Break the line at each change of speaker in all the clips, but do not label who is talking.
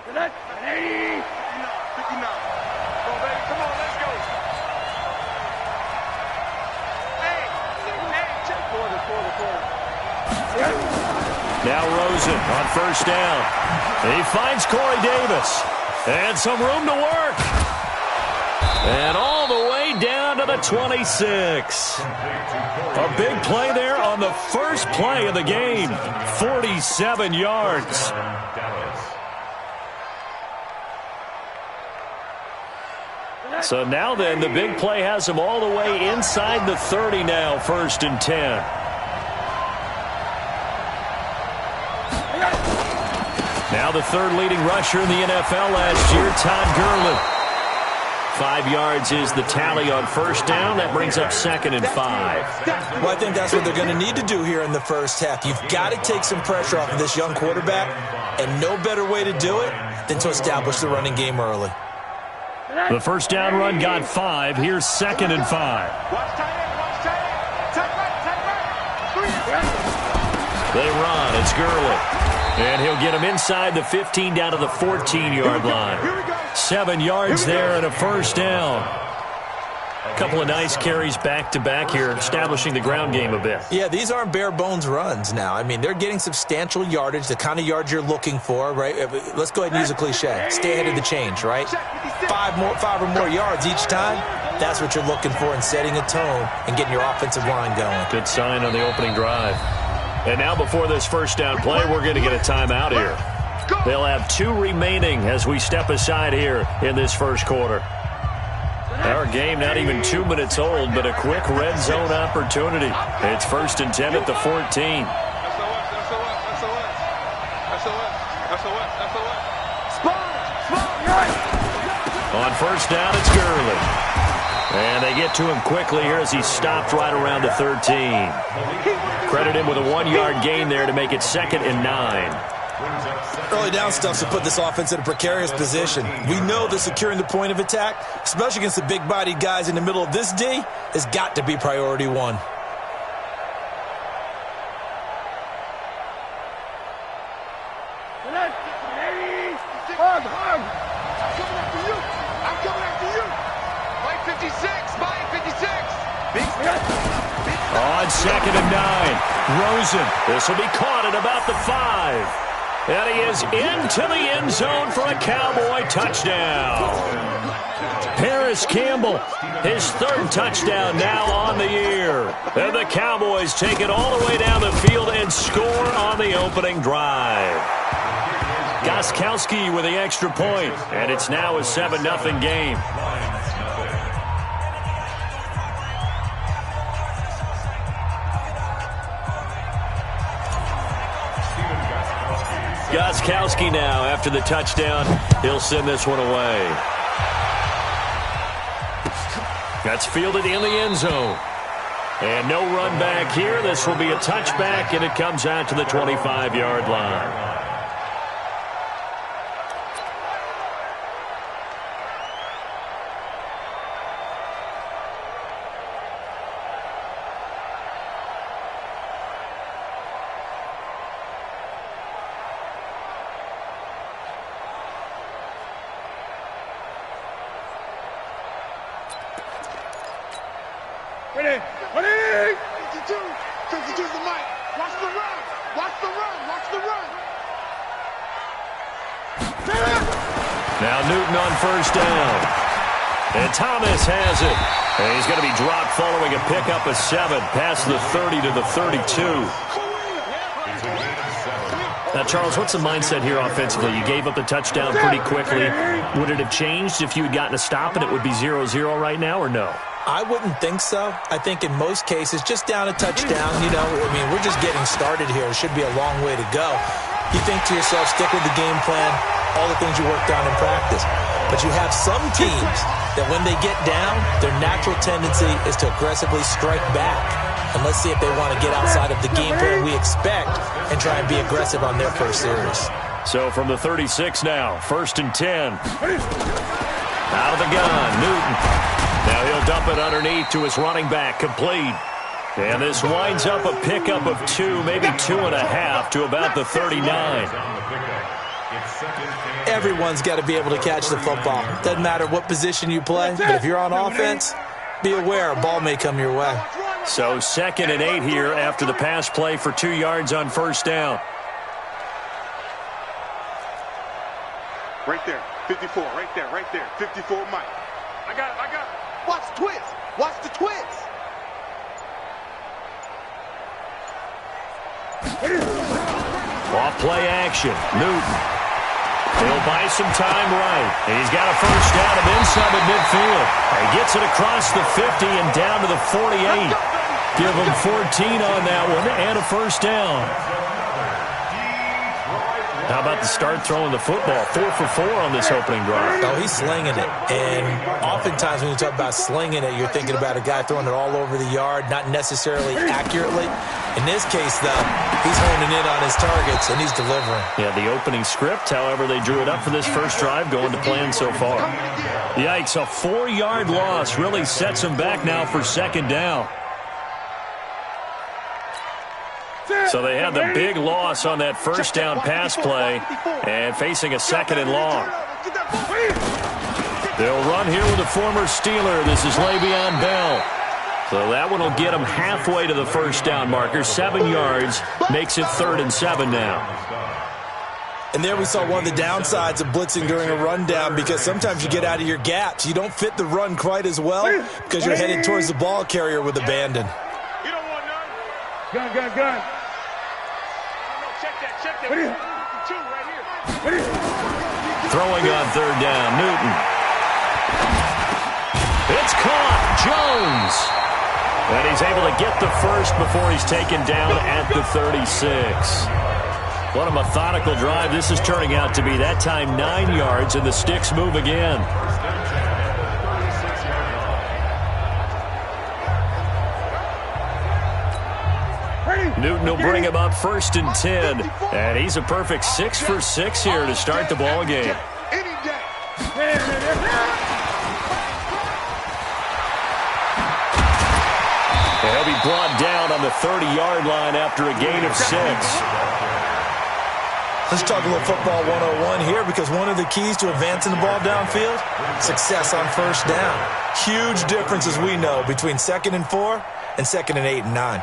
Now Rosen on first down. He finds Corey Davis. And some room to work. And all the way down to the 26. A big play there on the first play of the game. 47 yards. So now then, the big play has him all the way inside the 30 now, 1st and 10. Now the third leading rusher in the NFL last year, Todd Gurley. 5 yards is the tally on first down. That brings up 2nd and 5.
Well, I think that's what they're going to need to do here in the first half. You've got to take some pressure off of this young quarterback, and no better way to do it than to establish the running game early.
The first down run got 5. Here's 2nd and 5. They run. It's Gurley. And he'll get him inside the 15 down to the 14-yard line. 7 yards there and a first down. A couple of nice carries back-to-back here, establishing the ground game a bit.
Yeah, these aren't bare-bones runs now. I mean, they're getting substantial yardage, the kind of yards you're looking for, right? Let's go ahead and use a cliche. Stay ahead of the change, right? 5 or more yards each time. That's what you're looking for in setting a tone and getting your offensive line going.
Good sign on the opening drive. And now before this first down play, we're going to get a timeout here. They'll have 2 remaining as we step aside here in this first quarter. Our game not even 2 minutes old, but a quick red zone opportunity. It's 1st and 10 at the 14. On first down, it's Gurley. And they get to him quickly here as he stopped right around the 13. Credit him with a 1-yard gain there to make it 2nd and 9.
Early down stuff to put this offense in a precarious position. We know that securing the point of attack, especially against the big-bodied guys in the middle of this D, has got to be priority 1.
On 2nd and 9, Rosen. This will be caught at about the 5. And he is into the end zone for a Cowboy touchdown. Paris Campbell, his 3rd touchdown now on the year. And the Cowboys take it all the way down the field and score on the opening drive. Gostkowski with the extra point, and it's now a 7-0 game. Gostkowski now, after the touchdown, he'll send this one away. That's fielded in the end zone. And no run back here. This will be a touchback, and it comes out to the 25-yard line. Now Newton on first down. And Thomas has it. And he's going to be dropped following a pickup of 7 past the 30 to the 32. Now, Charles, what's the mindset here offensively? You gave up the touchdown pretty quickly. Would it have changed if you had gotten a stop and it would be 0-0 right now, or no?
I wouldn't think so. I think in most cases, just down a touchdown, I mean, we're just getting started here. It should be a long way to go. You think to yourself, stick with the game plan, all the things you worked on in practice. But you have some teams that when they get down, their natural tendency is to aggressively strike back. And let's see if they want to get outside of the game plan we expect and try and be aggressive on their first series.
So from the 36 now, 1st and 10. Out of the gun, Newton. Now he'll dump it underneath to his running back, complete. And this winds up a pickup of 2, maybe 2.5 to about the 39.
Everyone's got to be able to catch the football. Doesn't matter what position you play, but if you're on offense, be aware a ball may come your way.
So 2nd and 8 here after the pass play for 2 yards on first down.
Right there, 54, right there, 54, Mike. I got it. Watch the twist. Watch the twist.
Off play action. Newton. He'll buy some time right. And he's got a first down of inside the midfield. He gets it across the 50 and down to the 48. Give him 14 on that one and a first down. How about the start throwing the football? 4 for 4 on this opening drive.
Oh, he's slinging it. And oftentimes when you talk about slinging it, you're thinking about a guy throwing it all over the yard, not necessarily accurately. In this case, though, he's honing in on his targets, and he's delivering.
Yeah, the opening script, however, they drew it up for this first drive, going to plan so far. Yikes, a 4-yard loss really sets him back now for 2nd down. So they had the big loss on that first down pass play and facing a 2nd and long. They'll run here with a former Steeler. This is Le'Veon Bell. So that one will get them halfway to the first down marker. 7 yards makes it 3rd and 7 now.
And there we saw one of the downsides of blitzing during a rundown, because sometimes you get out of your gaps. You don't fit the run quite as well because you're headed towards the ball carrier with abandon.
You don't want none. Gun. Check that. Two right here.
Throwing on 3rd down, Newton. It's caught, Jones. And he's able to get the first before he's taken down at the 36. What a methodical drive this is turning out to be. That time 9 yards, and the sticks move again. Newton will bring him up 1st and 10. And he's a perfect 6 for 6 here to start the ball game. He'll be brought down on the 30-yard line after a gain of 6.
Let's talk a little football 101 here, because one of the keys to advancing the ball downfield, success on first down. Huge difference, as we know, between 2nd and 4 and 2nd and 8 and 9.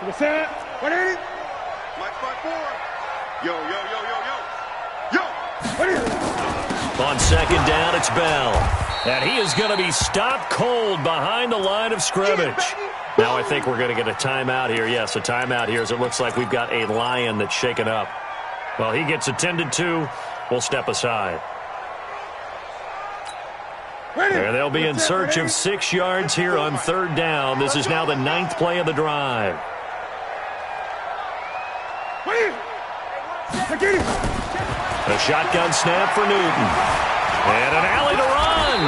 What is it? Mike 5-4. Yo.
On 2nd down, it's Bell. And he is going to be stopped cold behind the line of scrimmage. Now I think we're going to get a timeout here. Yes, a timeout here, as it looks like we've got a Lion that's shaken up. Well, he gets attended to. We'll step aside. There they'll be in search of 6 yards here on 3rd down. This is now the 9th play of the drive. A shotgun snap for Newton. And an alley to run.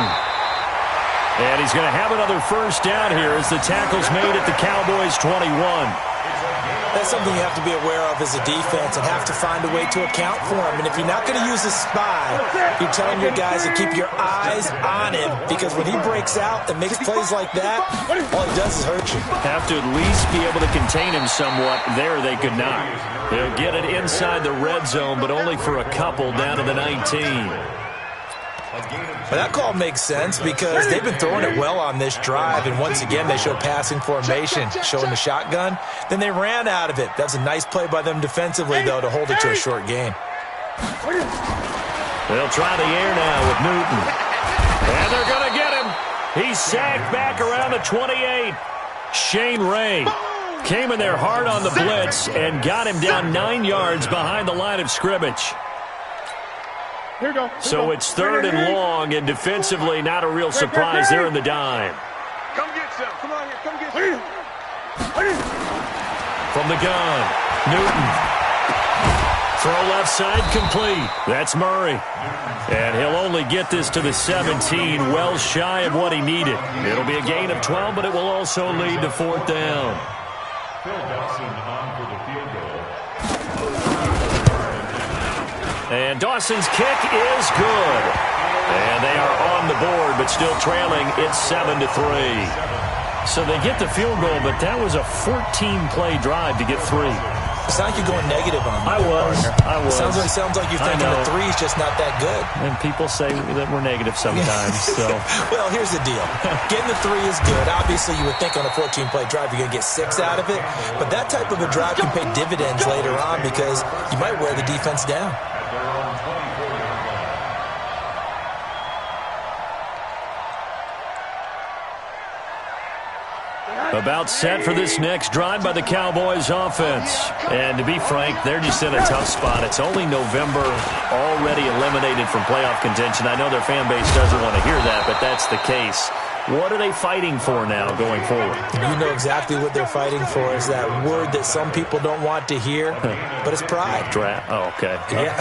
And he's going to have another first down here as the tackle's made at the Cowboys' 21.
That's something you have to be aware of as a defense and have to find a way to account for him. And if you're not going to use a spy, you're telling your guys to keep your eyes on him, because when he breaks out and makes plays like that, all he does is hurt you.
Have to at least be able to contain him somewhat. There they could not. They'll get it inside the red zone, but only for a couple down to the 19.
Well, that call makes sense because they've been throwing it well on this drive, and once again they show passing formation, showing the shotgun. Then they ran out of it. That's a nice play by them defensively, though, to hold it to a short gain.
They'll try the air now with Newton. And they're going to get him. He's sacked back around the 28. Shane Ray came in there hard on the blitz and got him down 9 yards behind the line of scrimmage. So it's 3rd and long, and defensively not a real surprise there in the dime.
Come get some. Come on here. Come get some.
From the gun, Newton. Throw left side complete. That's Murray. And he'll only get this to the 17, well shy of what he needed. It'll be a gain of 12, but it will also lead to 4th down. And Dawson's kick is good. And they are on the board, but still trailing. It's 7-3. So they get the field goal, but that was a 14-play drive to get 3.
It sounds like you're going negative on me.
I was.
Sounds like you're thinking the three's just not that good.
And people say that we're negative sometimes. So,
well, here's the deal. Getting the three is good. Obviously, you would think on a 14-play drive you're going to get 6 out of it. But that type of a drive can pay dividends later on because you might wear the defense down.
About set for this next drive by the Cowboys offense. And to be frank, they're just in a tough spot. It's only November, already eliminated from playoff contention. I know their fan base doesn't want to hear that, but that's the case. What are they fighting for now going forward?
You know exactly what they're fighting for is that word that some people don't want to hear, but it's pride.
Draft? Oh, okay.
Yeah.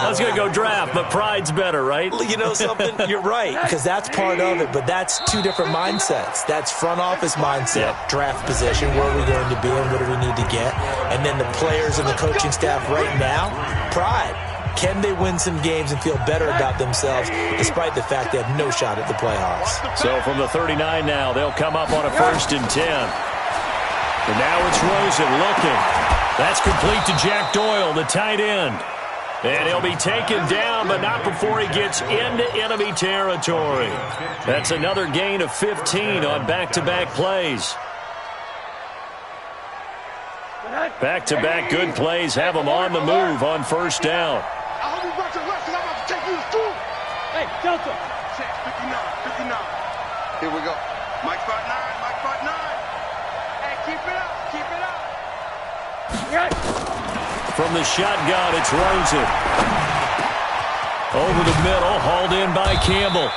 I was going to go draft, but pride's better, right?
You know something? You're right, because that's part of it, but that's two different mindsets. That's front office mindset, draft position, where are we going to be and what do we need to get? And then the players and the coaching staff right now, pride. Can they win some games and feel better about themselves despite the fact they have no shot at the playoffs?
So from the 39 now, they'll come up on a 1st and 10. And now it's Rosen looking. That's complete to Jack Doyle, the tight end. And he'll be taken down, but not before he gets into enemy territory. That's another gain of 15 on back-to-back plays. Back-to-back good plays have them on the move on 1st down.
I hope you brought your rest, 'cause I'm about to take you to school.
Hey, Delta.
59. Here we go. Mike spot 9. Hey, keep it up.
Right.
From the shotgun, it's Rosen. Over the middle, hauled in by Campbell.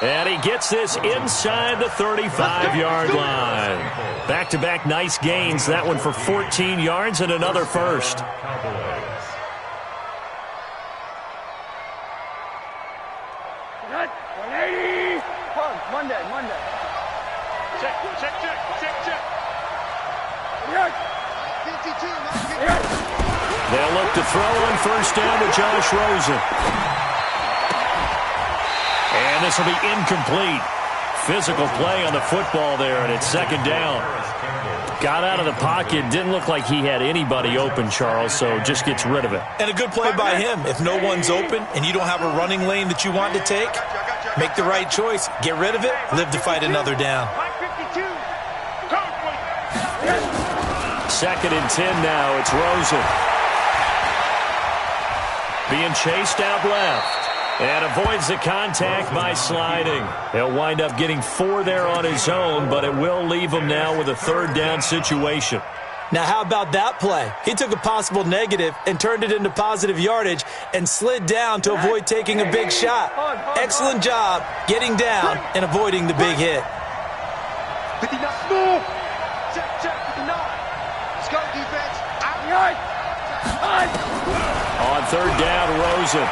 And he gets this inside the 35-yard line. Back-to-back nice gains. That one for 14 yards and another first.
Monday.
Check. 52.
They'll look to throw on 1st down to Josh Rosen. And this will be incomplete. Physical play on the football there, and it's 2nd down. Got out of the pocket. Didn't look like he had anybody open, Charles, so just gets rid of it.
And a good play by him. If no one's open and you don't have a running lane that you want to take, make the right choice. Get rid of it. Live to fight another down.
2nd and 10 now. It's Rosen. Being chased out left. And avoids the contact by sliding. He'll wind up getting 4 there on his own, but it will leave him now with a 3rd down situation.
Now, how about that play? He took a possible negative and turned it into positive yardage and slid down to avoid taking a big shot. Excellent job getting down and avoiding the big hit.
59. Move. Check. 59. Let's go, defense.
On 3rd down, Rosen.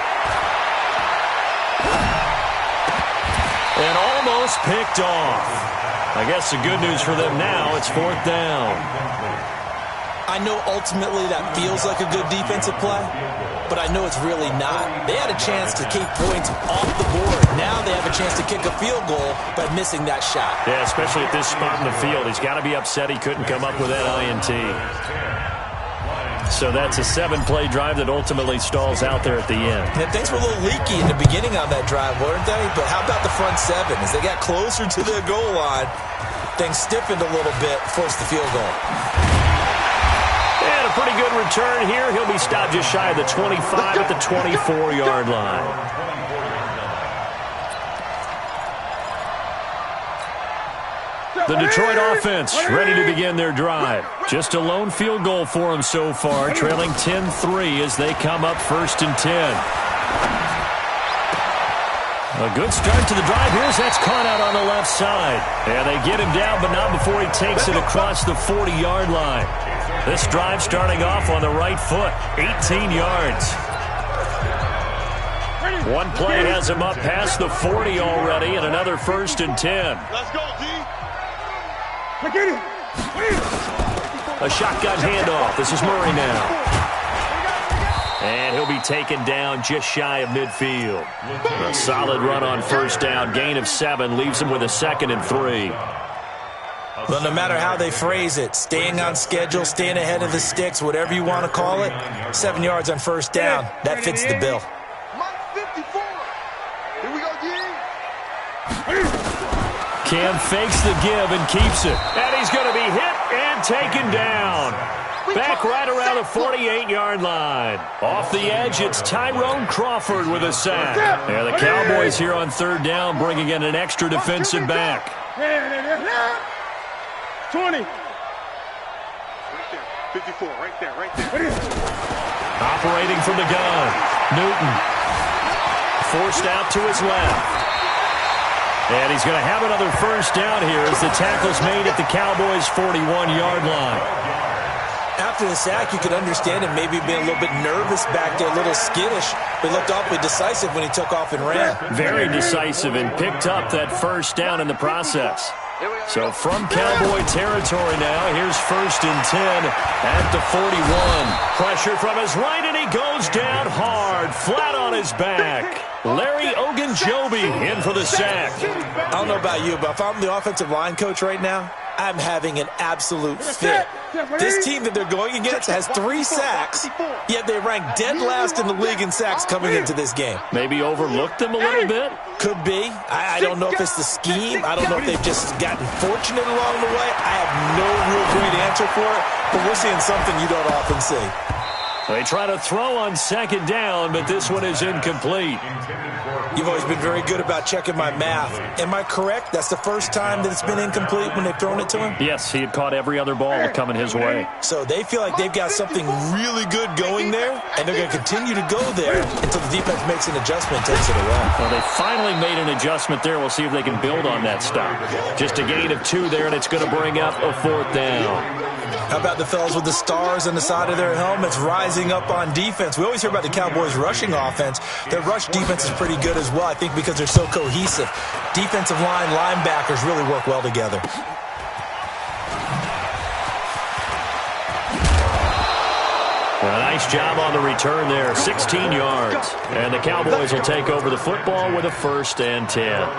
And almost picked off. I guess the good news for them now, it's 4th down.
I know ultimately that feels like a good defensive play, but I know it's really not. They had a chance to keep points off the board. Now they have a chance to kick a field goal by missing that shot.
Yeah, especially at this spot in the field. He's got to be upset he couldn't come up with that INT. So that's a 7-play drive that ultimately stalls out there at the end.
And things were a little leaky in the beginning on that drive, weren't they? But how about the front 7? As they got closer to the goal line, things stiffened a little bit, forced the field goal.
And a pretty good return here. He'll be stopped just shy of the 25 at the 24-yard line. The Detroit offense ready to begin their drive. Just a lone field goal for them so far, trailing 10-3 as they come up 1st and 10. A good start to the drive here as that's caught out on the left side. And they get him down, but not before he takes it across the 40-yard line. This drive starting off on the right foot, 18 yards. One play has him up past the 40 already, and another 1st and 10.
Let's go, D.
A shotgun handoff. This is Murray now. And he'll be taken down just shy of midfield. A solid run on 1st down. Gain of 7 leaves him with a 2nd and 3.
Well, no matter how they phrase it, staying on schedule, staying ahead of the sticks, whatever you want to call it, 7 yards on first down, that fits the bill.
Mike 54. Here we go, G.
Cam fakes the give and keeps it. And he's going to be hit and taken down. Back right around the 48-yard line. Off the edge, it's Tyrone Crawford with a sack. Yeah, the Cowboys here on third down bringing in an extra defensive back.
20.
Right there. 54, right there, right there.
Operating from the gun. Newton. Forced out to his left. And he's going to have another first down here as the tackle's made at the Cowboys' 41-yard line.
After the sack, you could understand him maybe being a little bit nervous back there, a little skittish, but looked awfully decisive when he took off and ran.
Very decisive and picked up that first down in the process. So from Cowboy territory now, here's 1st and 10 at the 41. Pressure from his right, and he goes down hard, flat on his back. Larry Ogunjobi in for the sack.
I don't know about you, but if I'm the offensive line coach right now, I'm having an absolute fit. This team that they're going against has 3 sacks, yet they rank dead last in the league in sacks coming into this game.
Maybe overlooked them a little bit?
Could be. I don't know if it's the scheme. I don't know if they've just gotten fortunate along the way. I have no real great answer for it, but we're seeing something you don't often see.
They try to throw on 2nd down, but this one is incomplete.
You've always been very good about checking my math. Am I correct? That's the first time that it's been incomplete when they've thrown it to him?
Yes, he had caught every other ball coming his way.
So they feel like they've got something really good going there, and they're going to continue to go there until the defense makes an adjustment and takes it away.
Well, they finally made an adjustment there. We'll see if they can build on that stop. Just a gain of 2 there, and it's going to bring up a 4th down.
How about the fellas with the stars on the side of their helmets rising up on defense? We always hear about the Cowboys' rushing offense. Their rush defense is pretty good as well, I think, because they're so cohesive. Defensive line, linebackers really work well together.
A nice job on the return there, 16 yards. And the Cowboys will take over the football with a 1st and 10.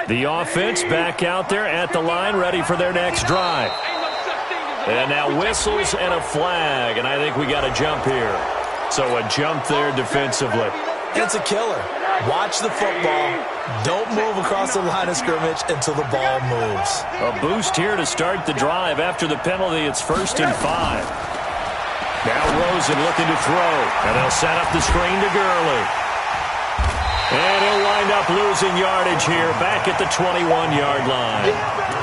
The offense back out there at the line, ready for their next drive. And now whistles and a flag, and I think we got a jump here. So a jump there defensively.
It's a killer. Watch the football. Don't move across the line of scrimmage until the ball moves.
A boost here to start the drive. After the penalty, it's 1st and 5. Now Rosen looking to throw, and they'll set up the screen to Gurley. And he'll wind up losing yardage here back at the 21-yard line.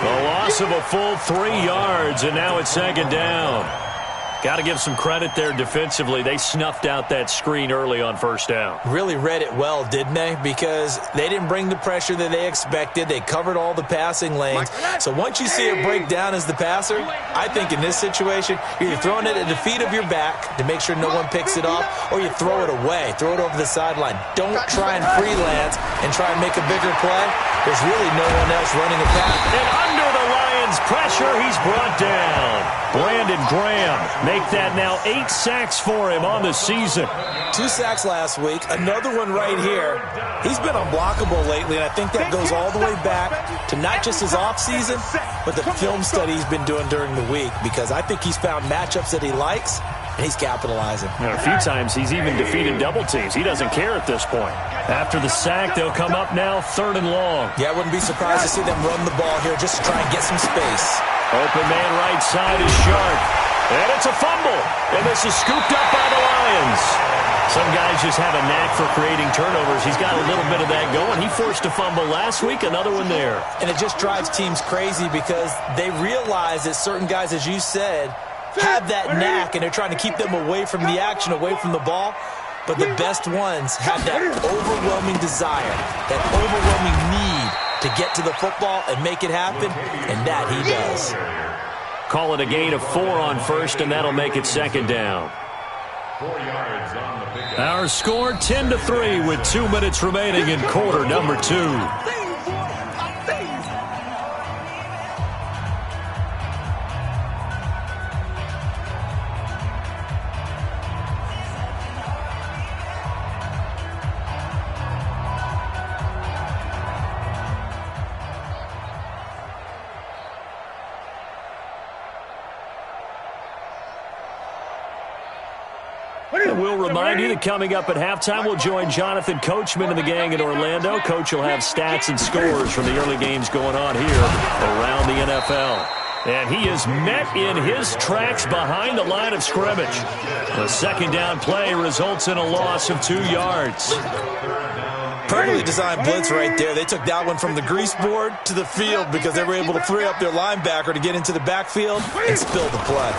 The loss of a full 3 yards, and now it's 2nd down. Got to give some credit there defensively. They snuffed out that screen early on 1st down.
Really read it well, didn't they? Because they didn't bring the pressure that they expected. They covered all the passing lanes. So once you see it break down as the passer, I think in this situation, you're either throwing it at the feet of your back to make sure no one picks it off, or you throw it away. Throw it over the sideline. Don't try and freelance and try and make a bigger play. There's really no one else running a pass.
And under the Lions' pressure, he's brought down. Brandon Graham make that now 8 sacks for him on the season.
2 sacks last week, another one right here. He's been unblockable lately, and I think that goes all the way back to not just his offseason, but the film study he's been doing during the week, because I think he's found matchups that he likes, and he's capitalizing.
And a few times he's even defeated double teams. He doesn't care at this point. After the sack, they'll come up now 3rd and long.
Yeah, I wouldn't be surprised to see them run the ball here just to try and get some space.
Open man right side is Sharp. And it's a fumble. And this is scooped up by the Lions. Some guys just have a knack for creating turnovers. He's got a little bit of that going. He forced a fumble last week, another one there.
And it just drives teams crazy because they realize that certain guys, as you said, have that knack, and they're trying to keep them away from the action, away from the ball. But the best ones have that overwhelming desire, that overwhelming need to get to the football and make it happen, and that he does.
Call it a gain of 4 on 1st, and that'll make it 2nd down. Our score 10-3 with 2 minutes remaining in quarter number 2. And we'll remind you that coming up at halftime, we'll join Jonathan Coachman and the gang in Orlando. Coach will have stats and scores from the early games going on here around the NFL. And he is met in his tracks behind the line of scrimmage. The second down play results in a loss of 2 yards.
Perfectly designed blitz right there. They took that one from the grease board to the field because they were able to free up their linebacker to get into the backfield and spill the play.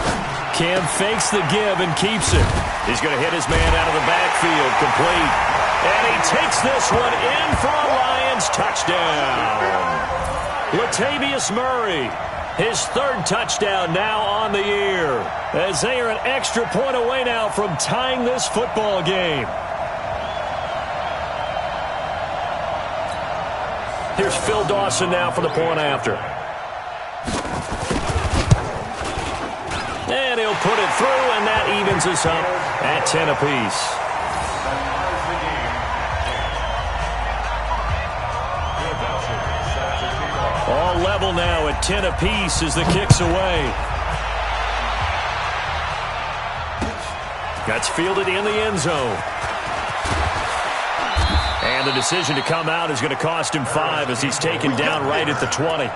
Cam fakes the give and keeps it. He's going to hit his man out of the backfield, complete. And he takes this one in for a Lions touchdown. Latavius Murray, his 3rd touchdown now on the year, as they are an extra point away now from tying this football game. Here's Phil Dawson now for the point after. And he'll put it through, and that evens us up at 10 apiece. All level now at 10 apiece as the kick's away. That's fielded in the end zone. And the decision to come out is going to cost him 5 as he's taken down right at the 20.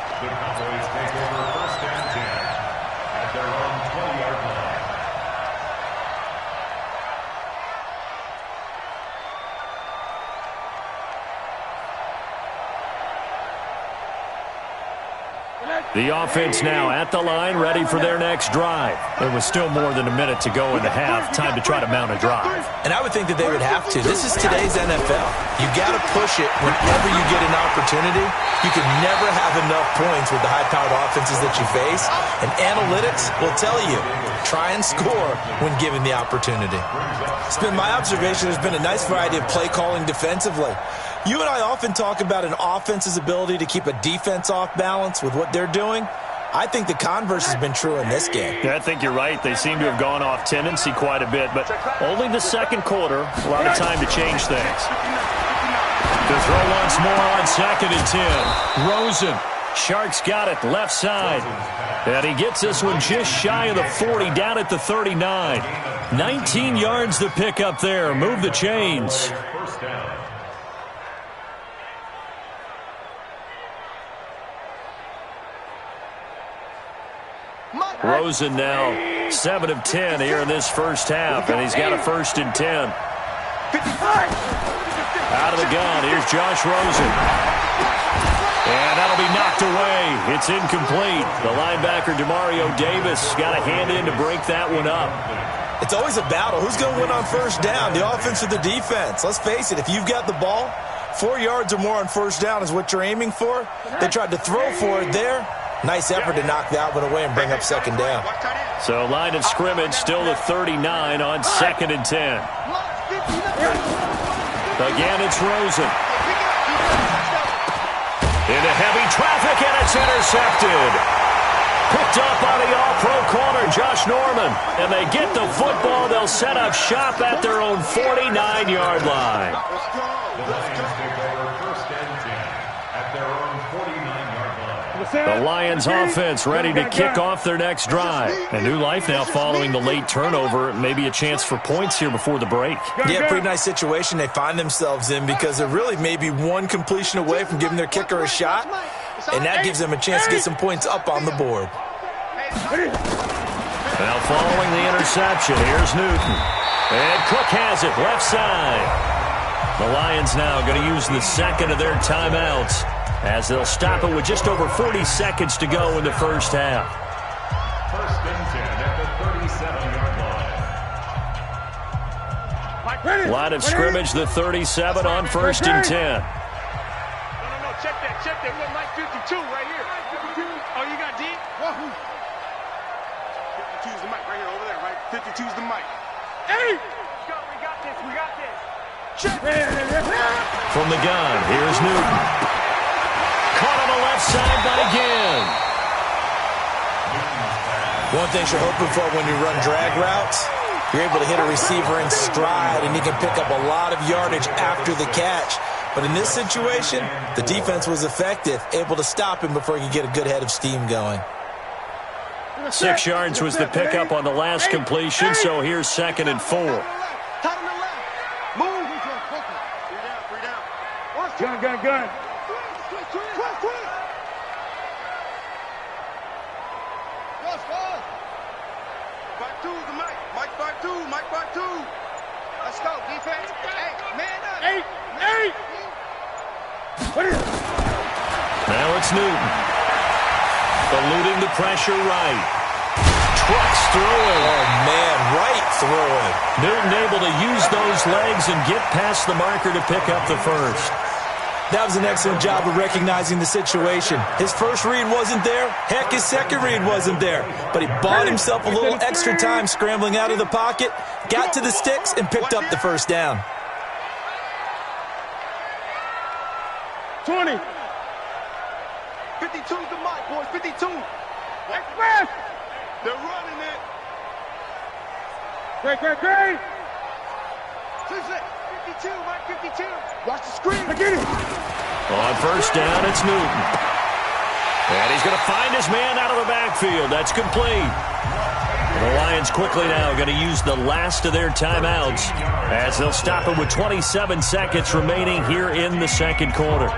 The offense now at the line, ready for their next drive. There was still more than a minute to go in the half. Time to try to mount a drive.
And I would think that they would have to. This is today's NFL. You got to push it whenever you get an opportunity. You can never have enough points with the high-powered offenses that you face. And analytics will tell you, try and score when given the opportunity. It's been my observation there's been a nice variety of play calling defensively. You and I often talk about an offense's ability to keep a defense off balance with what they're doing. I think the converse has been true in this game.
Yeah, I think you're right. They seem to have gone off tendency quite a bit, but only the second quarter, a lot of time to change things. To throw once more on 2nd and 10. Rosen. Sharks got it left side. And he gets this one just shy of the 40, down at the 39. 19 yards to pick up there. Move the chains. Rosen now 7 of 10 here in this first half, and he's got a 1st and 10. Out of the gun, here's Josh Rosen. And that'll be knocked away. It's incomplete. The linebacker, Demario Davis, got a hand in to break that one up.
It's always a battle. Who's going to win on 1st down, the offense or the defense? Let's face it, if you've got the ball, 4 yards or more on 1st down is what you're aiming for. They tried to throw for it there. Nice effort to knock that one away and bring up 2nd down.
So line of scrimmage still the 39 on 2nd and 10. Again, it's Rosen. Into heavy traffic, and it's intercepted. Picked up by the all-pro corner, Josh Norman. And they get the football. They'll set up shop at their own 49-yard line. The Lions offense ready to kick off their next drive. A new life now following the late turnover. Maybe a chance for points here before the break.
Yeah, pretty nice situation they find themselves in because they're really maybe one completion away from giving their kicker a shot. And that gives them a chance to get some points up on the board.
Now following the interception, here's Newton. And Cook has it left side. The Lions now going to use the 2nd of their timeouts, as they'll stop it with just over 40 seconds to go in the first half.
1st and 10 at the 37-yard line.
Line of scrimmage, the 37 on 1st and 10.
No, check that. We got Mike 52 right here. Oh, you got D? 52's the mic right here, over there, right? 52's the mic. Hey! Let's go, we got this. Check.
From the gun, here's Newton. Caught on the left side by Ginn.
One thing you're hoping for when you run drag routes, you're able to hit a receiver in stride, and you can pick up a lot of yardage after the catch. But in this situation, the defense was effective, able to stop him before he could get a good head of steam going.
6 yards was the pickup on the last completion, so here's 2nd and 4.
Tight on the left. Move. Three down.
Gun.
Twist. Cross. 5-2 is the Mike. Mike 5-2. Let's go, defense. Hey, man up.
Eight. What is it?
Now it's Newton. Eluding the pressure right. Trucks through him.
Oh, man, right through him.
Newton able to use those legs and get past the marker to pick up the first.
That was an excellent job of recognizing the situation. His first read wasn't there. Heck, his second read wasn't there. But he bought himself a little extra time scrambling out of the pocket, got to the sticks, and picked up the first down.
20.
52 is the Mike, boys. 52.
Express.
They're running it.
Great.
52, Mike 52. Watch the screen.
I get it.
On first down, it's Newton. And he's going to find his man out of the backfield. That's complete. And the Lions quickly now going to use the last of their timeouts as they'll stop it with 27 seconds remaining here in the second quarter.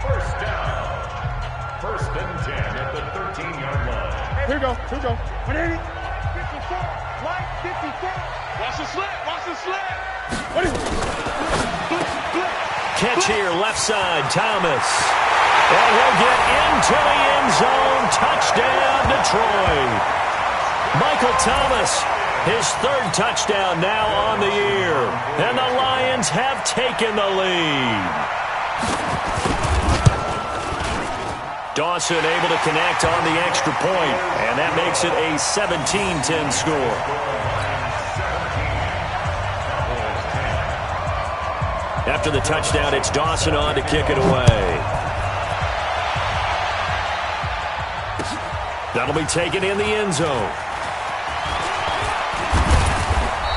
First down. First and 10 at the 13-yard line.
Here we go. 180.
54. Mike 54. Watch the slip.
What is it?
Catch here, left side, Thomas. And he'll get into the end zone. Touchdown, Detroit. Michael Thomas, his third touchdown now on the year. And the Lions have taken the lead. Dawson able to connect on the extra point, and that makes it a 17-10 score. After the touchdown, it's Dawson on to kick it away. That'll be taken in the end zone.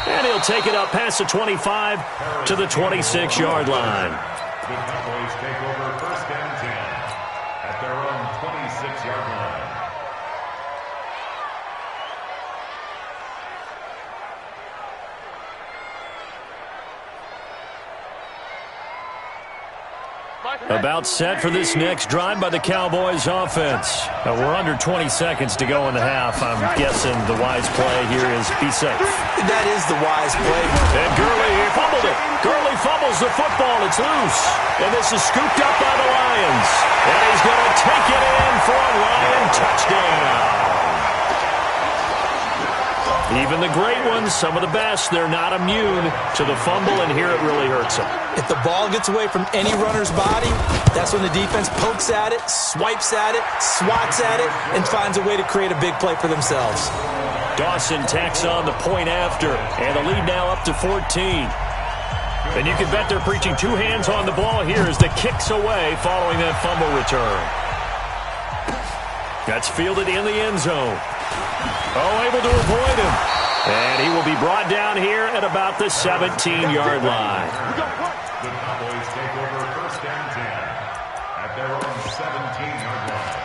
And he'll take it up past the 25 to the 26-yard line.
The Cowboys take over first and 10 at their own 26-yard line.
About set for this next drive by the Cowboys offense. We're under 20 seconds to go in the half. I'm guessing the wise play here is be safe.
That is the wise play.
And Gurley fumbled it. Gurley fumbles the football. It's loose. And this is scooped up by the Lions. And he's going to take it in for a Lion touchdown. Even the great ones, some of the best, they're not immune to the fumble, and here it really hurts them.
If the ball gets away from any runner's body, that's when the defense pokes at it, swipes at it, swats at it, and finds a way to create a big play for themselves.
Dawson tacks on the point after, and the lead now up to 14. And you can bet they're preaching two hands on the ball here as the kick's away following that fumble return. That's fielded in the end zone. Oh, able to avoid him. And he will be brought down here at about the 17-yard line.
The Cowboys take over first and 10 at their own 17-yard line.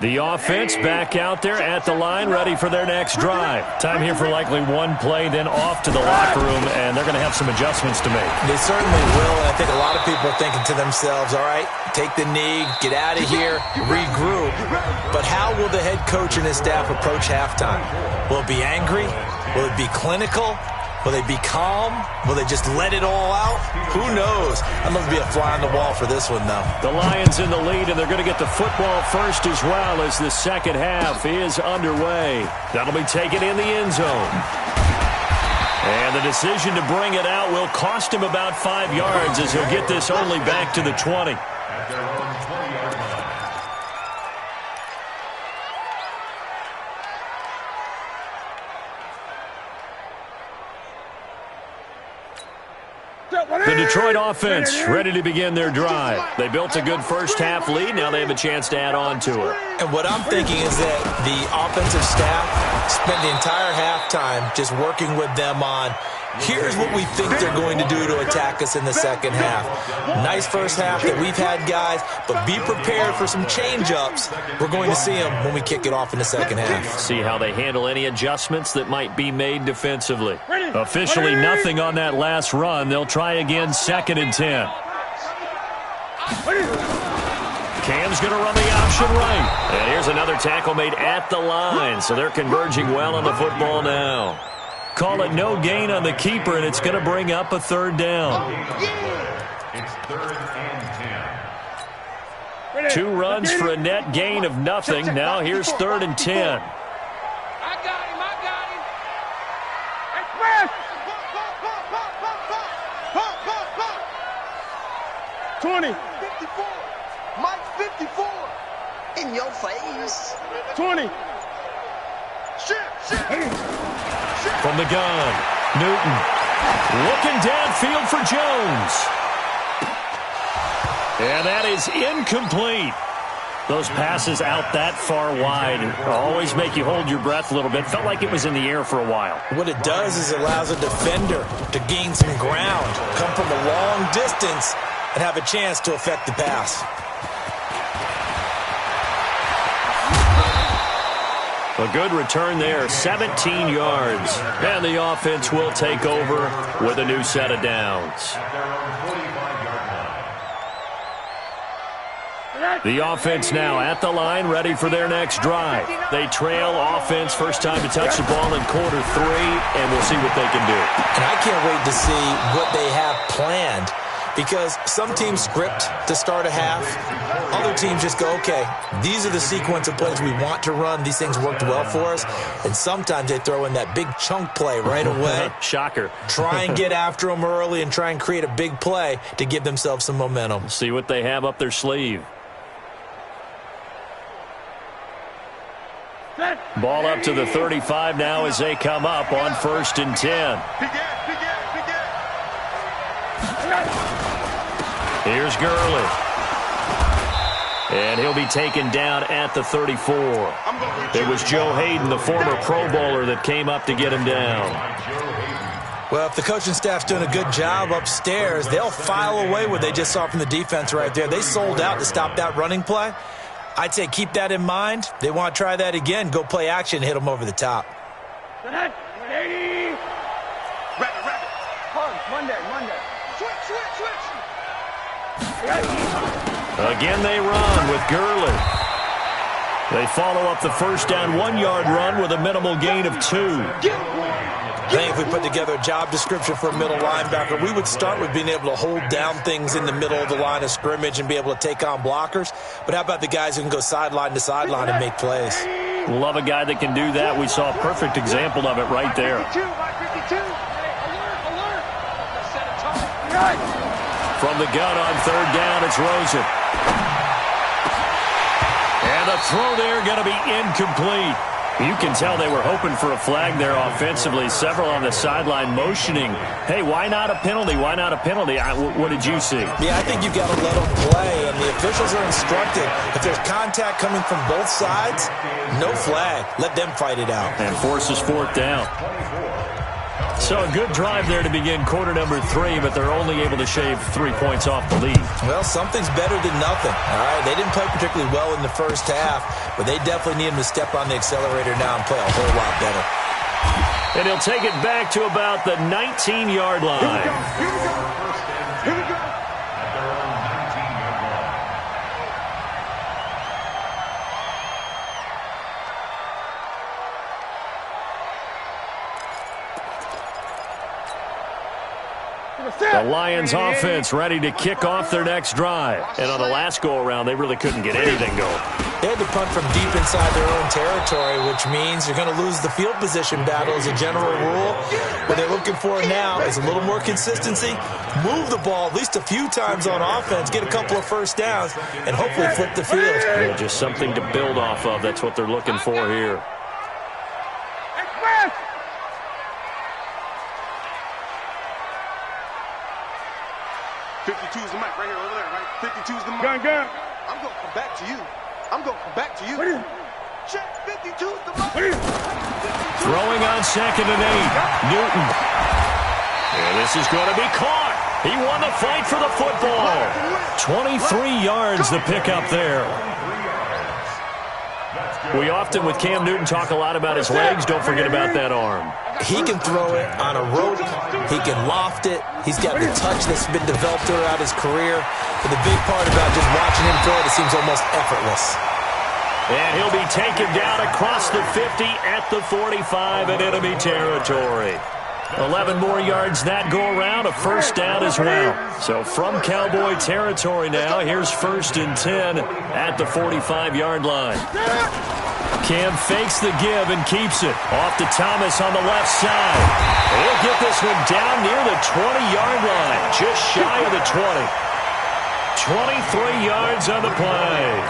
The offense back out there at the line, ready for their next drive. Time here for likely one play, then off to the locker room, and they're going to have some adjustments to make.
They certainly will, and I think a lot of people are thinking to themselves, all right, take the knee, get out of here, regroup. But how will the head coach and his staff approach halftime? Will it be angry? Will it be clinical? Will they be calm? Will they just let it all out? Who knows? I'd love to be a fly on the wall for this one, though.
The Lions in the lead, and they're going to get the football first as well as the second half is underway. That'll be taken in the end zone. And the decision to bring it out will cost him about 5 yards as he'll get this only back to the 20.
At their own 20-yard line.
The Detroit offense ready to begin their drive. They built a good first half lead. Now they have a chance to add on to it.
And what I'm thinking is that the offensive staff spent the entire halftime just working with them on Here's what we think they're going to do to attack us in the second half. Nice first half that we've had, guys, but be prepared for some change-ups. We're going to see them when we kick it off in the second half.
See how they handle any adjustments that might be made defensively. Officially nothing on that last run. They'll try again, 2nd and 10. Cam's going to run the option right. And here's another tackle made at the line, so they're converging well on the football now. Call it no gain on the keeper, and it's going to bring up a 3rd down.
It's 3rd and 10.
2 runs for a net gain of nothing. Now here's 3rd and 10.
I got him. Express. 20.
54. Mike 54. In your face.
20.
Shit.
From the gun, Newton looking downfield for Jones. And that is incomplete. Those passes out that far wide always make you hold your breath a little bit. Felt like it was in the air for a while.
What it does is it allows a defender to gain some ground, come from a long distance, and have a chance to affect the pass.
A good return there, 17 yards. And the offense will take over with a new set of downs.
At their own 45-yard line.
The offense now at the line, ready for their next drive. They trail offense, first time to touch the ball in quarter 3, and we'll see what they can do.
And I can't wait to see what they have planned, because some teams script to start a half. Other teams just go, okay, these are the sequence of plays we want to run. These things worked well for us. And sometimes they throw in that big chunk play right away.
Shocker.
Try and get after them early and try and create a big play to give themselves some momentum.
See what they have up their sleeve. Ball up to the 35 now as they come up on 1st and 10. Here's Gurley. And he'll be taken down at the 34. It was Joe Hayden, the former Pro Bowler, that came up to get him down.
Well, if the coaching staff's doing a good job upstairs, they'll file away what they just saw from the defense right there. They sold out to stop that running play. I'd say keep that in mind. They want to try that again. Go play action, hit them over the top.
Rabbit. Monday. Switch.
Again they run with Gurley. They follow up the first down 1-yard run with a minimal gain of 2.
I think if we put together a job description for a middle linebacker, we would start with being able to hold down things in the middle of the line of scrimmage and be able to take on blockers. But how about the guys who can go sideline to sideline and make plays?
Love a guy that can do that. We saw a perfect example of it right there. From the gun on 3rd down, it's Rosen. And the throw there going to be incomplete. You can tell they were hoping for a flag there offensively. Several on the sideline motioning, hey, why not a penalty? Why not a penalty? What did you see?
Yeah, I think you've got to let them play, and the officials are instructed. If there's contact coming from both sides, no flag. Let them fight it out.
And forces 4th down. So a good drive there to begin quarter number 3, but they're only able to shave 3 points off the lead.
Well, something's better than nothing, all right? They didn't play particularly well in the first half, but they definitely need them to step on the accelerator now and play a whole lot better.
And he'll take it back to about the 19-yard line.
Here we go. At their own 19-yard line.
The Lions offense ready to kick off their next drive. And on the last go-around, they really couldn't get anything going.
They had to punt from deep inside their own territory, which means you're going to lose the field position battle as a general rule. What they're looking for now is a little more consistency, move the ball at least a few times on offense, get a couple of first downs, and hopefully flip the field.
Yeah, just something to build off of. That's what they're looking for here.
Express.
52's the mic right here, over there, right? 52's the mic.
Gun.
I'm going to come back to you. Check, 52's the mic.
Throwing on 2nd and 8. Newton. And this is going to be caught. He won the fight for the football. 23 yards the pickup there. We often, with Cam Newton, talk a lot about his legs. Don't forget about that arm.
He can throw it on a rope. He can loft it. He's got the touch that's been developed throughout his career. But the big part about just watching him throw it seems almost effortless.
And he'll be taken down across the 50 at the 45 in enemy territory. 11 more yards that go around, a first down as well. So from Cowboy territory now, here's 1st and 10 at the 45-yard line. Cam fakes the give and keeps it. Off to Thomas on the left side. He'll get this one down near the 20-yard line, just shy of the 20. 23 yards on the play.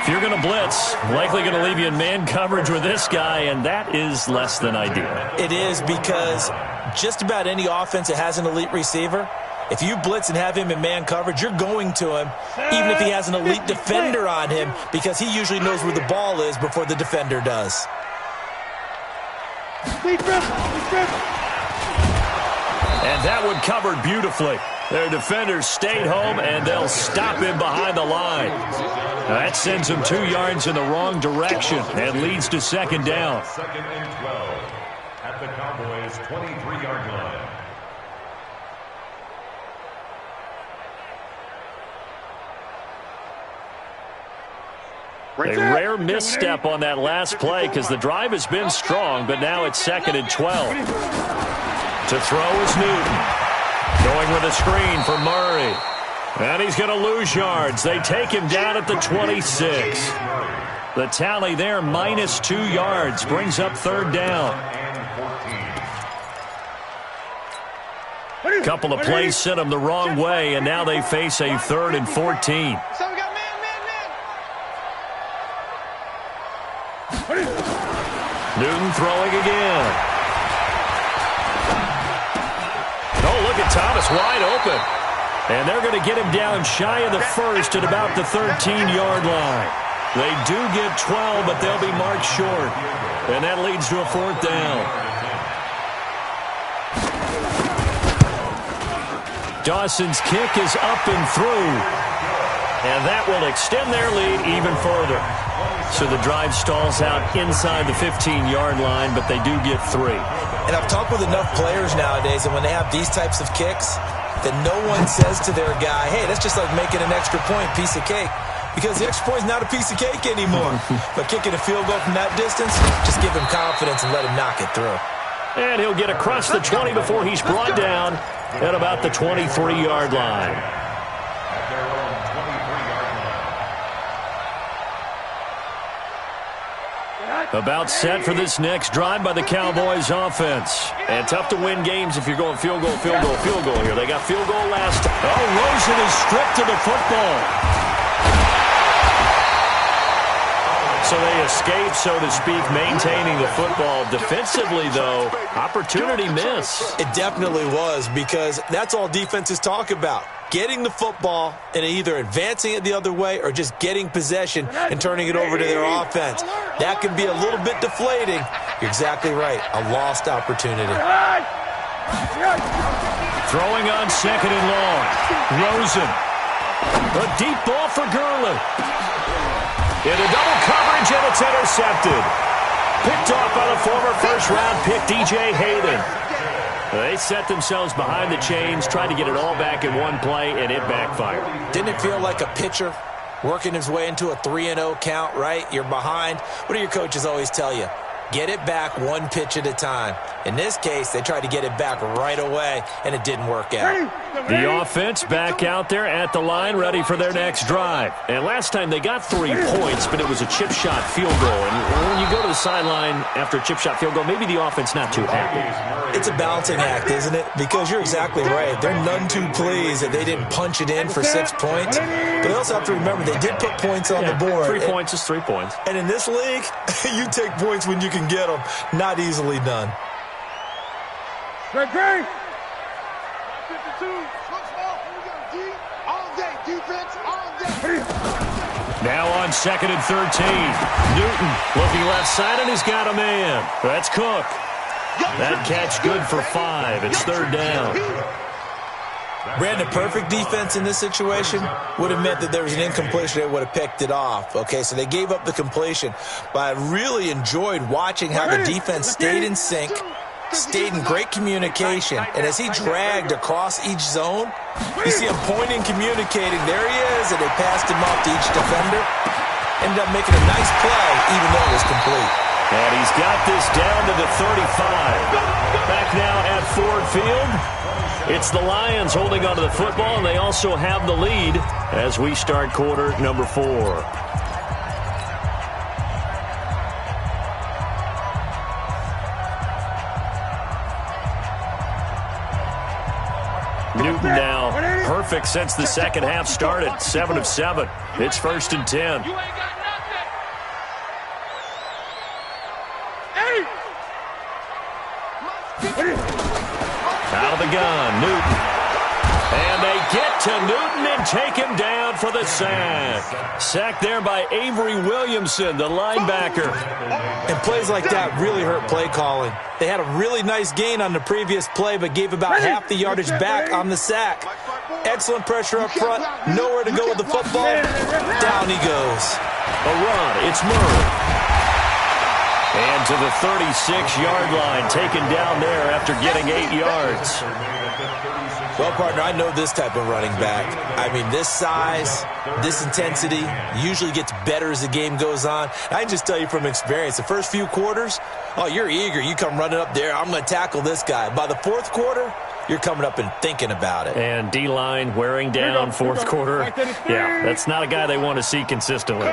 If you're going to blitz, likely going to leave you in man coverage with this guy, and that is less than ideal.
It is, because just about any offense that has an elite receiver, if you blitz and have him in man coverage, you're going to him, even if he has an elite defender on him, because he usually knows where the ball is before the defender does.
And that one covered beautifully. Their defenders stayed home, and they'll stop him behind the line. That sends him 2 yards in the wrong direction and leads to 2nd down.
2nd and 12 at the Cowboys' 23-yard line.
A rare misstep on that last play because the drive has been strong, but now it's 2nd and 12. To throw is Newton. Going with a screen for Murray. And he's going to lose yards. They take him down at the 26. The tally there, minus 2 yards, brings up 3rd down. A couple of plays sent them the wrong way, and now they face a 3rd and 14. Newton throwing again. Oh, look at Thomas wide open. And they're going to get him down shy of the 1st at about the 13-yard line. They do get 12, but they'll be marked short. And that leads to a 4th down. Dawson's kick is up and through. And that will extend their lead even further. So the drive stalls out inside the 15-yard line, but they do get 3.
And I've talked with enough players nowadays, and when they have these types of kicks, that no one says to their guy, hey, that's just like making an extra point, piece of cake. Because the extra point is not a piece of cake anymore. But kicking a field goal from that distance, just give him confidence and let him knock it through.
And he'll get across the 20 before he's brought down at about the 23-yard line. About set for this next drive by the Cowboys offense. And tough to win games if you're going field goal, field goal, field goal here. They got field goal last time. Oh, Rosen is stripped to the football. So they escape, so to speak, maintaining the football. Defensively, though, opportunity miss.
It definitely was, because that's all defenses talk about. Getting the football and either advancing it the other way or just getting possession and turning it over to their offense. That can be a little bit deflating. You're exactly right. A lost opportunity.
Throwing on 2nd and long. Rosen. A deep ball for Gurley. Into double coverage, and it's intercepted. Picked off by the former first-round pick, DJ Hayden. They set themselves behind the chains, tried to get it all back in one play, and it backfired.
Didn't it feel like a pitcher working his way into a 3-0 count, right? You're behind. What do your coaches always tell you? Get it back one pitch at a time. In this case, they tried to get it back right away, and it didn't work out.
The offense back out there at the line, ready for their next drive. And last time they got 3 points, but it was a chip shot field goal. And when you go to the sideline after a chip shot field goal, maybe the offense not too happy.
It's a balancing act, isn't it? Because you're exactly right. They're none too pleased that they didn't punch it in for 6 points. But they also have to remember they did put points on the board.
3 points is 3 points.
And in this league, you take points when you can get them. Not easily done.
Great, great.
52. All day defense, all day.
Now on 2nd and 13. Newton looking left side, and he's got a man. That's Cook. That catch good for 5. It's third down.
Brandon, perfect defense in this situation would have meant that there was an incompletion. They would have picked it off. Okay, so they gave up the completion. But I really enjoyed watching how the defense stayed in sync, stayed in great communication. And as he dragged across each zone, you see him pointing, communicating. There he is, and they passed him off to each defender. Ended up making a nice play, even though it was complete.
And he's got this down to the 35. Back now at Ford Field. It's the Lions holding onto the football, and they also have the lead as we start quarter number 4. Newton now perfect since the second half started. 7 of 7. It's 1st and 10. Out of the gun, Newton. And they get to Newton and take him down for the sack. Sacked there by Avery Williamson, the linebacker.
And plays like that really hurt play calling. They had a really nice gain on the previous play, but gave about half the yardage back on the sack. Excellent pressure up front. Nowhere to go with the football. Down he goes.
A run. It's Murray. And to the 36-yard line, taken down there after getting 8 yards.
Well, partner, I know this type of running back. I mean, this size, this intensity usually gets better as the game goes on. I can just tell you from experience, the first few quarters, oh, you're eager. You come running up there, I'm going to tackle this guy. By the fourth quarter, you're coming up and thinking about it.
And D-line wearing down fourth quarter. Yeah, that's not a guy they want to see consistently.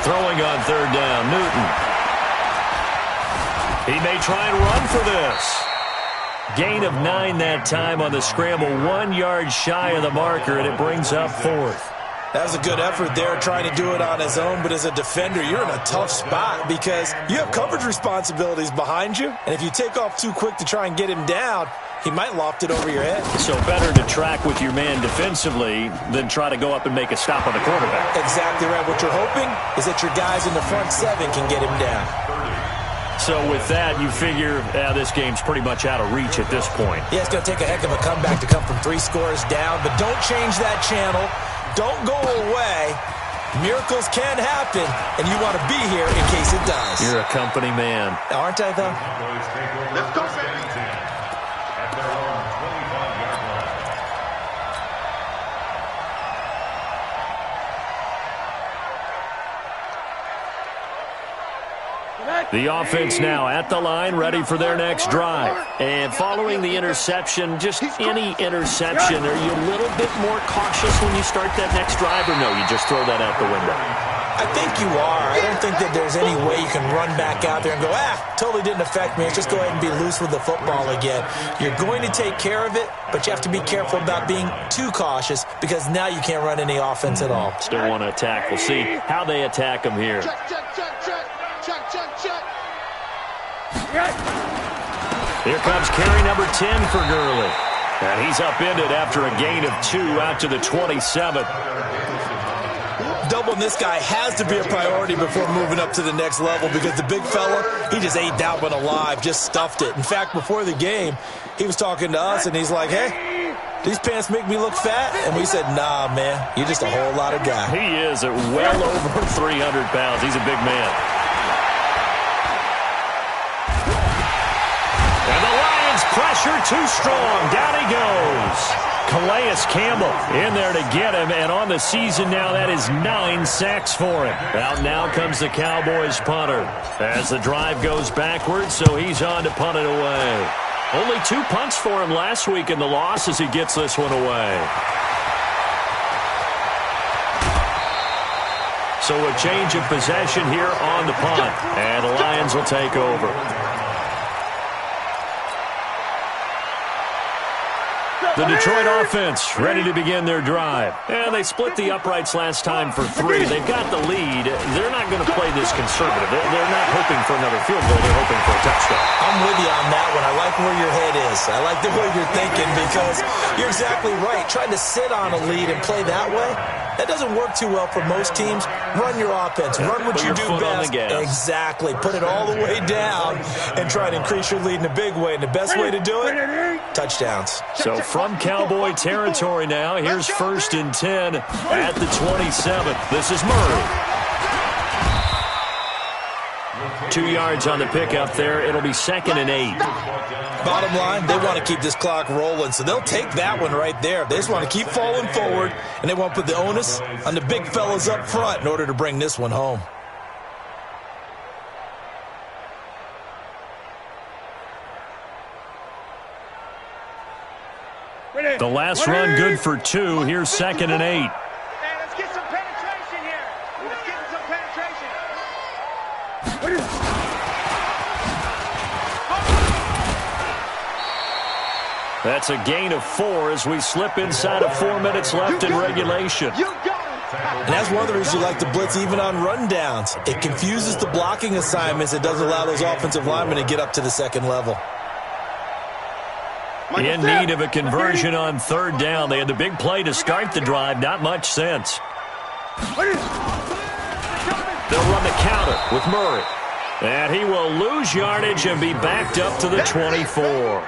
Throwing on third down, Newton. He may try and run for this. Gain of 9 that time on the scramble, 1 yard shy of the marker, and it brings up 4th.
That was a good effort there, trying to do it on his own, but as a defender, you're in a tough spot because you have coverage responsibilities behind you, and if you take off too quick to try and get him down, he might loft it over your head.
So better to track with your man defensively than try to go up and make a stop on the quarterback.
Exactly right. What you're hoping is that your guys in the front 7 can get him down.
So with that, you figure this game's pretty much out of reach at this point.
Yeah, it's going to take a heck of a comeback to come from 3 scores down, but don't change that channel. Don't go away. Miracles can happen, and you want to be here in case it does.
You're a company man.
Aren't I, though?
Let's go, baby.
At their own 25-yard line.
The offense now at the line, ready for their next drive. And following the interception, just any interception, are you a little bit more cautious when you start that next drive, or no, you just throw that out the window?
I think you are. I don't think that there's any way you can run back out there and go, totally didn't affect me. Let's just go ahead and be loose with the football again. You're going to take care of it, but you have to be careful about being too cautious because now you can't run any offense at all.
Still want to attack. We'll see how they attack them here. Here comes carry number 10 for Gurley. And he's upended after a gain of 2 out to the 27.
Doubling this guy has to be a priority before moving up to the next level because the big fella, he just ate that one alive, just stuffed it. In fact, before the game, he was talking to us, and he's like, hey, these pants make me look fat? And we said, nah, man, you're just a whole lot of guy.
He is at well over 300 pounds. He's a big man. And the Lions pressure too strong. Down he goes. Calais Campbell in there to get him, and on the season now, that is 9 sacks for him. Out now comes the Cowboys punter as the drive goes backwards, so he's on to punt it away. Only 2 punts for him last week in the loss as he gets this one away. So a change of possession here on the punt, and the Lions will take over. The Detroit offense ready to begin their drive. And they split the uprights last time for 3. They've got the lead. They're not going to play this conservative. They're not hoping for another field goal. They're hoping for a touchdown.
I'm with you on that one. I like where your head is. I like the way you're thinking because you're exactly right. Trying to sit on a lead and play that way, that doesn't work too well for most teams. Run your offense. Run what you do best. Exactly. Put it all the way down and try to increase your lead in a big way. And the best way to do it, touchdowns.
So from Cowboy territory now, here's 1st and 10 at the 27. This is Murray. 2 yards on the pickup there. It'll be 2nd and 8.
Bottom line, they want to keep this clock rolling, so they'll take that one right there. They just want to keep falling forward, and they want to put the onus on the big fellas up front in order to bring this one home.
The last run good for 2. Here's 2nd and 8.
Let's get some penetration here. Let's get some penetration.
That's a gain of 4 as we slip inside of 4 minutes left in regulation.
And that's one of the reasons you like to blitz even on rundowns. It confuses the blocking assignments. It doesn't allow those offensive linemen to get up to the second level.
In need of a conversion on 3rd down. They had the big play to start the drive. Not much sense. They'll run the counter with Murray. And he will lose yardage and be backed up to the 24.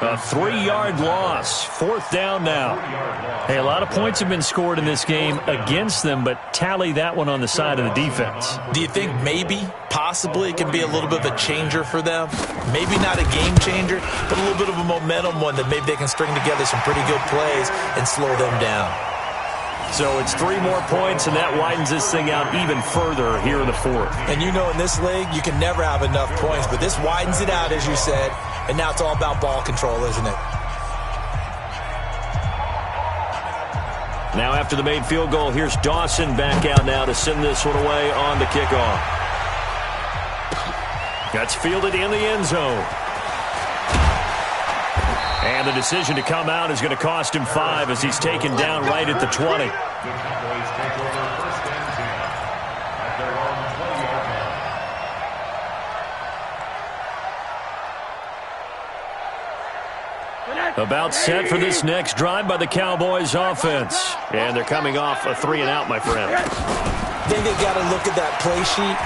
A 3-yard loss. 4th down now.
Hey, a lot of points have been scored in this game against them, but tally that one on the side of the defense.
Do you think maybe, possibly, it can be a little bit of a changer for them? Maybe not a game changer, but a little bit of a momentum one that maybe they can string together some pretty good plays and slow them down.
So it's 3 more points, and that widens this thing out even further here in the 4th.
And you know in this league, you can never have enough points, but this widens it out, as you said, and now it's all about ball control, isn't it?
Now after the made field goal, here's Dawson back out now to send this one away on the kickoff. That's fielded in the end zone. And the decision to come out is going to cost him 5 as he's taken down right at the 20.
The Cowboys take over 1st and 10 at their own 20-yard line.
About set for this next drive by the Cowboys offense. And they're coming off a 3-and-out, my friend.
I think they got to look at that play sheet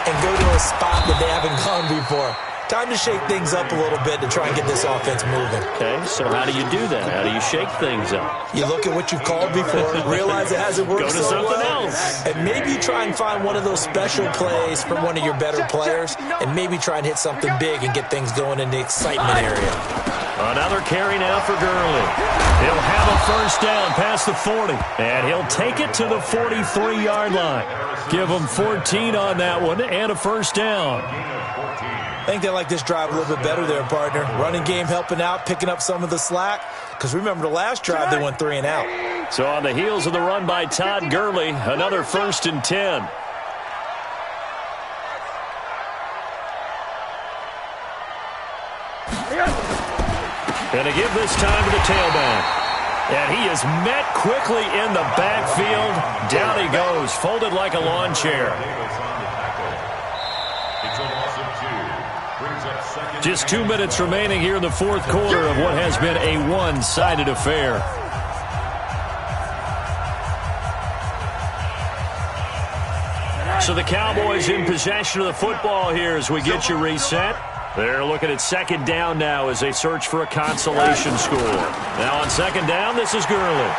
and go to a spot that they haven't gone before. Time to shake things up a little bit to try and get this offense moving.
Okay, so how do you do that? How do you shake things up?
You look at what you've called before, realize it hasn't worked
Go to
so
something
well,
else.
and maybe try and find one of those special plays from one of your better players, and maybe try and hit something big and get things going in the excitement area.
Another carry now for Gurley. He'll have a 1st down past the 40, and he'll take it to the 43-yard line. Give him 14 on that one and a 1st down.
I think they like this drive a little bit better there, partner. Running game helping out, picking up some of the slack. Because remember the last drive, they went 3-and-out.
So on the heels of the run by Todd Gurley, another 1st and 10. And to give this time to the tailback. And he is met quickly in the backfield. Down he goes, folded like a lawn chair. Just 2 minutes remaining here in the 4th quarter of what has been a one-sided affair. So the Cowboys in possession of the football here as we get you reset. They're looking at 2nd down now as they search for a consolation score. Now on 2nd down, this is Gurley.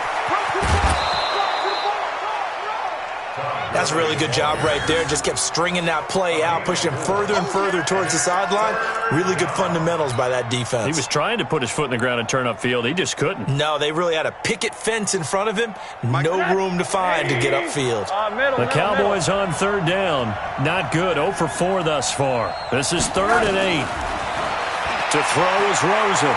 That's a really good job right there. Just kept stringing that play out, pushing him further and further towards the sideline. Really good fundamentals by that defense.
He was trying to put his foot in the ground and turn upfield. He just couldn't.
No, they really had a picket fence in front of him. No room to find to get upfield.
The Cowboys on 3rd down. Not good. 0 for 4 thus far. This is 3rd and 8. To throw is Rosen.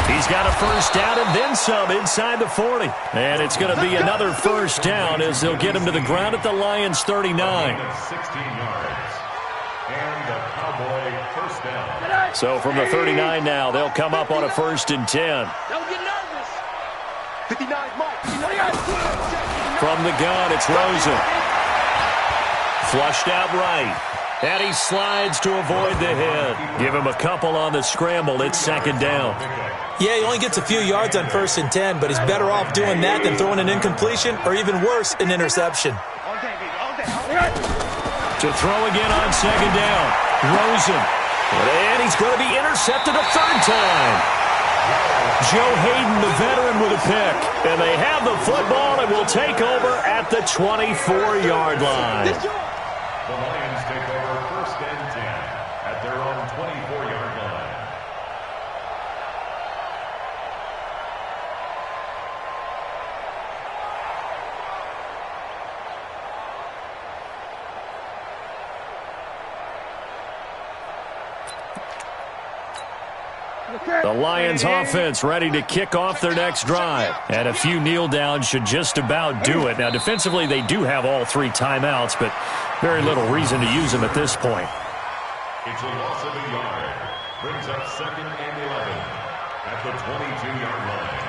He's got a 1st down and then some inside the 40. And it's going to be another 1st down as they'll get him to the ground at the Lions' 39.
And the Cowboy first down.
So from the 39 now, they'll come up on a 1st and 10.
Don't get nervous.
59 Mike.
From the gun, it's Rosen. Flushed out right. And he slides to avoid the hit. Give him a couple on the scramble. It's 2nd down.
Yeah, he only gets a few yards on 1st and 10, but he's better off doing that than throwing an incompletion or even worse, an interception.
To throw again on 2nd down. Rosen. And he's going to be intercepted a 3rd time. Joe Hayden, the veteran, with a pick. And they have the football and will take over at the 24-yard line.
The Lions take over 1st and 10 at their own 24-yard line.
The Lions offense ready to kick off their next drive. And a few kneel downs should just about do it. Now, defensively, they do have all 3 timeouts, but very little reason to use them at this point.
It's a loss of a yard. Brings up 2nd and 11 at the 22-yard line.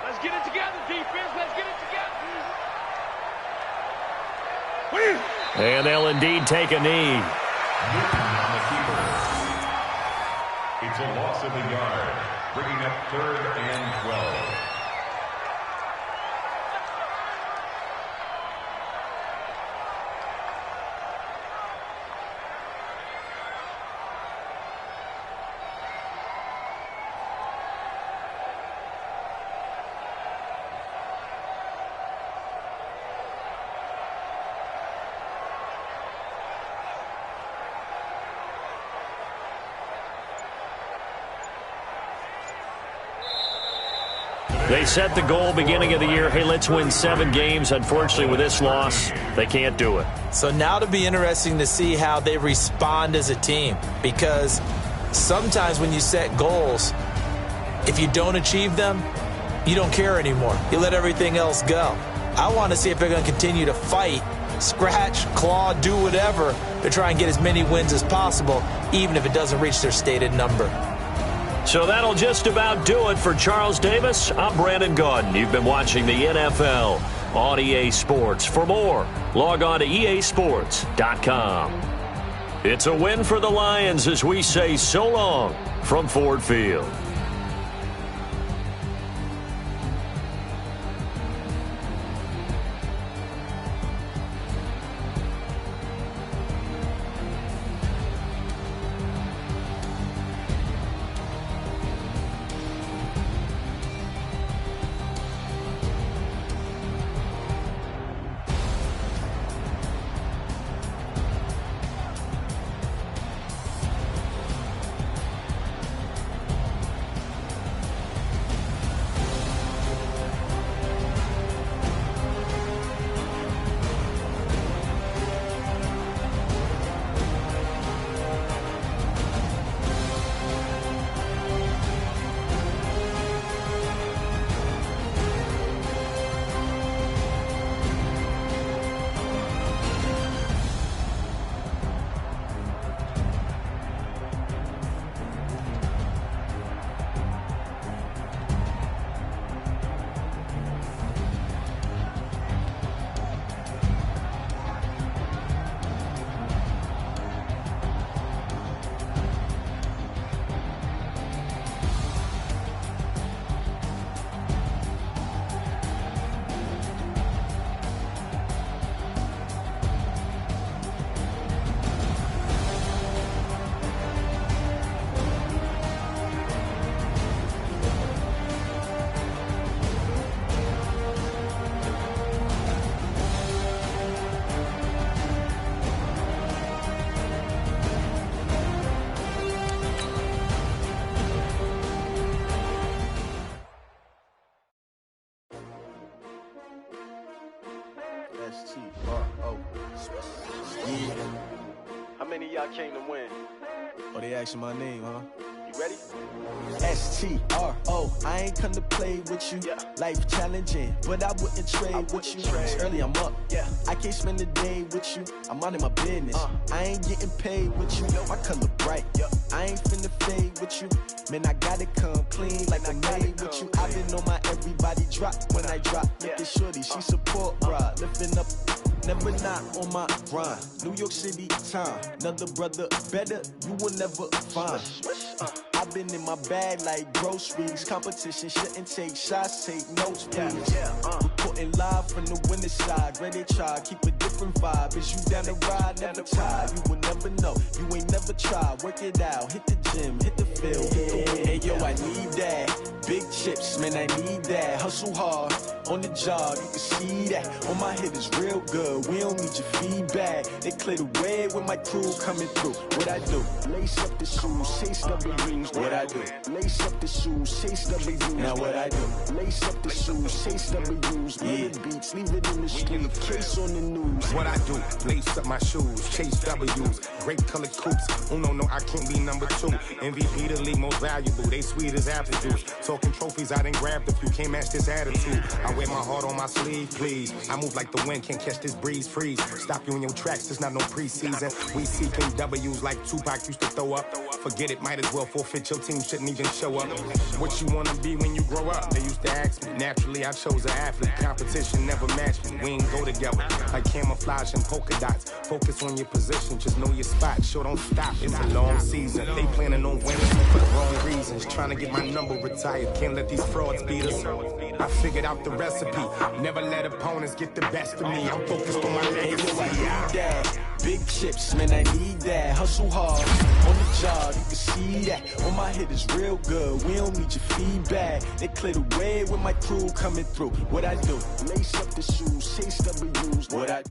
Let's get it together, defense. Let's get it together.
And they'll indeed take a knee.
Newton on the keeper. It's a loss of a yard. Bringing up 3rd and 12.
They set the goal beginning of the year, hey, let's win 7 games. Unfortunately, with this loss, they can't do it.
So now it'll be interesting to see how they respond as a team, because sometimes when you set goals, if you don't achieve them, you don't care anymore. You let everything else go. I want to see if they're going to continue to fight, scratch, claw, do whatever to try and get as many wins as possible, even if it doesn't reach their stated number.
So that'll just about do it for Charles Davis. I'm Brandon Gaudin. You've been watching the NFL on EA Sports. For more, log on to easports.com. It's a win for the Lions as we say so long from Ford Field.
How many of y'all came to win?
Oh, they asking my name, huh?
You Ready? STRO, I ain't come to play with you. Life challenging, but I wouldn't trade with you. It's early, I'm up. I can't spend the day with you. I'm out of my business. I ain't getting paid with you. My color bright. I ain't finna fade with you. Man, I gotta come clean like I made with you. I've been on my everybody drop when I drop. Look at shorty, she support rod. Lifting up, never not on my grind. New York City time, another brother better, you will never find. I've been in my bag like groceries. Competition shouldn't take shots, take notes, please. Reporting live from the winter side. Ready to try, keep a different vibe. Is you down the ride, never tired. You will never know, you ain't never tried. Work it out, hit the gym, hit the field. Hey yo, I need that. Big chips, man, I need that. Hustle hard, on the job, you can see that. On my head is real good, we don't need your feedback. They clear the way with my crew coming through. What I do? Lace up the shoes, chase W's. What I do? Lace up the shoes, chase W's. Now what I do? Lace up the shoes, chase W's. Yeah, beats, leave it in the street, case on the news.
What I do? Lace up my shoes, chase W's. Grape colored coops. Uno, no, I can't be number 2. MVP the league most valuable. They sweet as apple juice. Talking trophies, I done grabbed a few. Can't match this attitude. I wear my heart on my sleeve, please. I move like the wind, can't catch this breeze, freeze. Stop you in your tracks, there's not no preseason. We seeking W's like Tupac used to throw up. Forget it, might as well forfeit. Your team shouldn't even show up. What you wanna be when you grow up? They used to ask me. Naturally, I chose an athlete. Competition never matched me. We ain't go together like camouflage and polka dots. Focus on your position, just know your spot. Sure, don't stop. It's a long season. They planning on winning for the wrong reasons. Trying to get my number retired. Can't let these frauds beat us. I figured out the recipe. Never let opponents get the best of me. I'm focused on my legacy.
Big chips, man, I need that. Hustle hard, on the job, you can see that. On my head is real good, we don't need your feedback. They clear the way with my crew coming through. What I do? Lace up the shoes, chase W's. What I do?